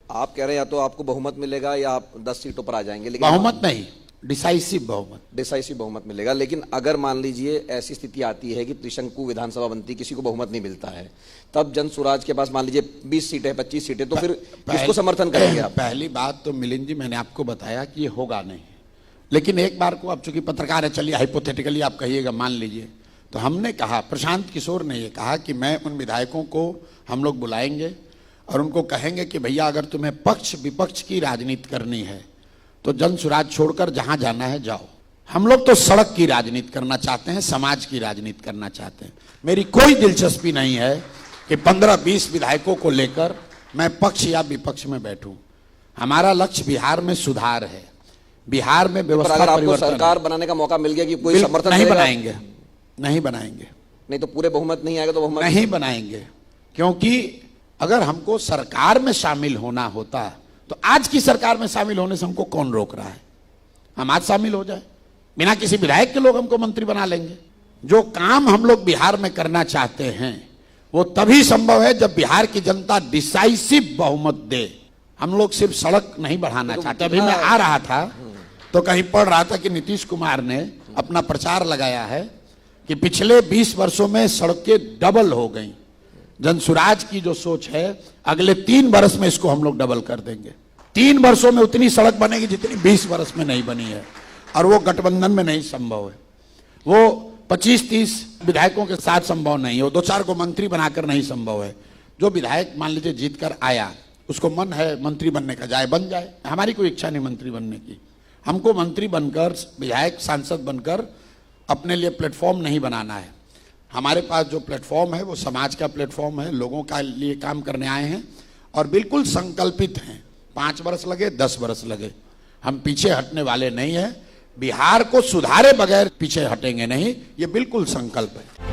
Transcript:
आप कह रहे हैं या तो आपको बहुमत मिलेगा या आप 10 सीटों पर आ जाएंगे, लेकिन बहुमत नहीं, डिसाइसिव बहुमत। डिसाइसिव बहुमत मिलेगा। लेकिन अगर मान लीजिए ऐसी स्थिति आती है कि त्रिशंकु विधानसभा बनती, किसी को बहुमत नहीं मिलता है, तब जन स्वराज के पास मान लीजिए 20 सीटें 25 सीटें, तो फिर किसको समर्थन करेंगे आप? पहली बात तो मिलिंद जी, मैंने आपको बताया कि ये होगा नहीं, लेकिन एक बार को आप चूंकि पत्रकार है, चलिए हाइपोथेटिकली आप कहिएगा, मान लीजिए, तो हमने कहा, प्रशांत किशोर ने ये कहा कि मैं उन विधायकों को हम लोग बुलाएंगे और उनको कहेंगे कि भैया अगर तुम्हें पक्ष विपक्ष की राजनीति करनी है तो जन स्वराज छोड़कर जहां जाना है जाओ। हम लोग तो सड़क की राजनीति करना चाहते हैं, समाज की राजनीति करना चाहते हैं। मेरी कोई दिलचस्पी नहीं है कि 15-20 विधायकों को लेकर मैं पक्ष या विपक्ष में बैठूं। हमारा लक्ष्य बिहार में सुधार है, बिहार में व्यवस्था अगर आपको परिवर्तन सरकार बनाने का मौका मिल गया कि कोई समर्थन नहीं करेगा? बनाएंगे, नहीं बनाएंगे, नहीं तो पूरे बहुमत नहीं आएगा तो बहुमत नहीं बनाएंगे, क्योंकि अगर हमको सरकार में शामिल होना होता तो आज की सरकार में शामिल होने से हमको कौन रोक रहा है? हम आज शामिल हो जाए, बिना किसी विधायक के लोग हमको मंत्री बना लेंगे। जो काम हम लोग बिहार में करना चाहते हैं वो तभी संभव है जब बिहार की जनता डिसाइसिव बहुमत दे। हम लोग सिर्फ सड़क नहीं बढ़ाना चाहते। अभी मैं आ रहा था तो कहीं पढ़ रहा था कि नीतीश कुमार ने अपना प्रचार लगाया है कि पिछले 20 वर्षों में सड़कें डबल हो गई। जनसुराज की जो सोच है, अगले 3 वर्ष में इसको हम लोग डबल कर देंगे। 3 वर्षों में उतनी सड़क बनेगी जितनी 20 वर्ष में नहीं बनी है, और वो गठबंधन में नहीं संभव है। वो 25-30 विधायकों के साथ संभव नहीं है, वो 2-4 को मंत्री बनाकर नहीं संभव है। जो विधायक मान लीजिए जीत कर आया, उसको मन है मंत्री बनने का, जाए बन जाए। हमारी कोई इच्छा नहीं मंत्री बनने की। हमको मंत्री बनकर, विधायक सांसद बनकर अपने लिए प्लेटफॉर्म नहीं बनाना है। हमारे पास जो प्लेटफॉर्म है वो समाज का प्लेटफॉर्म है, लोगों का लिए काम करने आए हैं और बिल्कुल संकल्पित हैं। 5 वर्ष लगे, 10 वर्ष लगे, हम पीछे हटने वाले नहीं हैं। बिहार को सुधारे बगैर पीछे हटेंगे नहीं, ये बिल्कुल संकल्प है।